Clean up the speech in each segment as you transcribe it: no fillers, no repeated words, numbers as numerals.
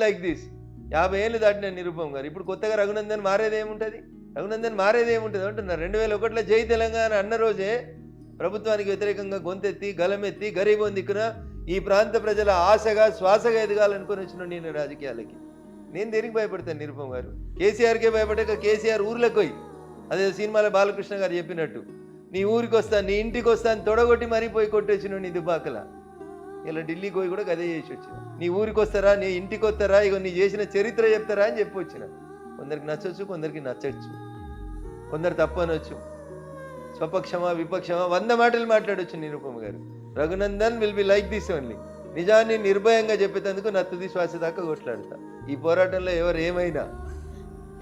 Like this 50 ఏళ్ళు దాటిన నిరుపమ్ గారు ఇప్పుడు కొత్తగా రఘునందన్ మారేదేముంటుంది? రఘునందన్ మారేదేముంటుంది అంటున్నారు. 2001లో జై తెలంగాణ అన్న రోజే ప్రభుత్వానికి వ్యతిరేకంగా గొంతెత్తి గలమెత్తి గరీబోన్ దిక్కున ఈ ప్రాంత ప్రజల ఆశగా శ్వాసగా ఎదగాలనుకుని వచ్చిన నేను రాజకీయాలకి నేను దేనికి భయపడతాను? నిరుపమ్ గారు కేసీఆర్కే భయపడ్డాక కేసీఆర్ ఊర్లోకి పోయి అదే సినిమాలో బాలకృష్ణ గారు చెప్పినట్టు నీ ఊరికి వస్తాను నీ ఇంటికి వస్తాను తొడగొట్టి మరీ పోయి కొట్టేసిన నీ దుబాకల ఇలా ఢిల్లీకి పోయి కూడా అదే చేసి వచ్చిన. నీ ఊరికి వస్తారా నీ ఇంటికి వస్తారా ఇక నీ చేసిన చరిత్ర చెప్తారా అని చెప్పి వచ్చిన. కొందరికి నచ్చవచ్చు కొందరికి నచ్చచ్చు కొందరు తప్పనొచ్చు స్వపక్షమా విపక్షమా 100 మాటలు మాట్లాడవచ్చు నిరుపమ్ గారు. Raghunandan will be like this only. నిజాన్ని నిర్భయంగా చెప్పేందుకు నా తుది శ్వాస దాకా కొట్లాడతా. ఈ పోరాటంలో ఎవరు ఏమైనా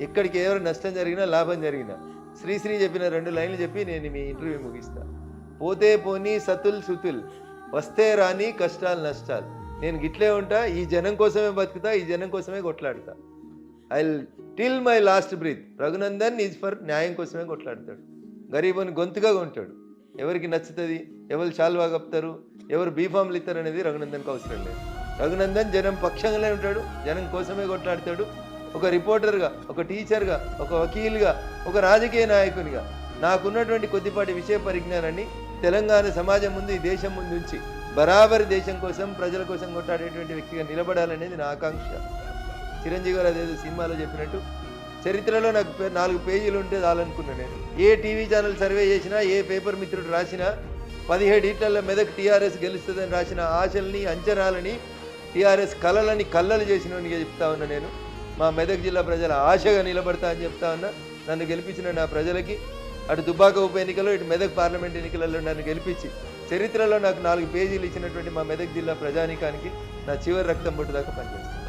ఎక్కడికి ఎవరు నష్టం జరిగినా లాభం జరిగినా శ్రీశ్రీ చెప్పిన 2 లైన్లు చెప్పి నేను మీ ఇంటర్వ్యూ ముగిస్తా. పోతే పోనీ సతుల్ సుతుల్ వస్తే రాని కష్టాలు నష్టాలు నేను గిట్లే ఉంటా. ఈ జనం కోసమే బతుకుతా ఈ జనం కోసమే కొట్లాడతా. I till my last breath. Raghunandan is for న్యాయం కోసమే కొట్లాడతాడు. గరీబుని గొంతుగా ఉంటాడు. ఎవరికి నచ్చుతుంది ఎవరు చాలువా కప్తారు ఎవరు బీఫామ్లు ఇస్తారు అనేది రఘునందన్కి అవసరం లేదు. రఘునందన్ జనం పక్షంగానే ఉంటాడు జనం కోసమే కొట్లాడతాడు. ఒక రిపోర్టర్గా ఒక టీచర్గా ఒక వకీల్గా ఒక రాజకీయ నాయకునిగా నాకున్నటువంటి కొద్దిపాటి విషయ పరిజ్ఞానాన్ని తెలంగాణ సమాజం ముందు ఈ దేశం ముందు ఉంచి బరాబరి దేశం కోసం ప్రజల కోసం కొట్లాడేటువంటి వ్యక్తిగా నిలబడాలనేది నా ఆకాంక్ష. చిరంజీవి గారు అదేదో సినిమాలో చెప్పినట్టు చరిత్రలో నాకు 4 పేజీలు ఉంటే చాలనుకున్నాను నేను. ఏ టీవీ ఛానల్ సర్వే చేసినా ఏ పేపర్ మిత్రుడు రాసినా 17 ఈట్లలో మెదక్ టీఆర్ఎస్ గెలుస్తుందని రాసిన ఆశల్ని అంచనాలని టీఆర్ఎస్ కళలని కళ్ళలు చేసినోనిగా చెప్తా ఉన్నా నేను. మా మెదక్ జిల్లా ప్రజల ఆశగా నిలబడతా అని చెప్తా ఉన్నా. నన్ను గెలిపించిన నా ప్రజలకి అటు దుబ్బాక ఉప ఎన్నికలో ఇటు మెదక్ పార్లమెంట్ ఎన్నికలలో నన్ను గెలిపించి చరిత్రలో నాకు 4 పేజీలు ఇచ్చినటువంటి మా మెదక్ జిల్లా ప్రజానీకానికి నా చివరి రక్తం బొట్టు దాకా పనిచేస్తాను.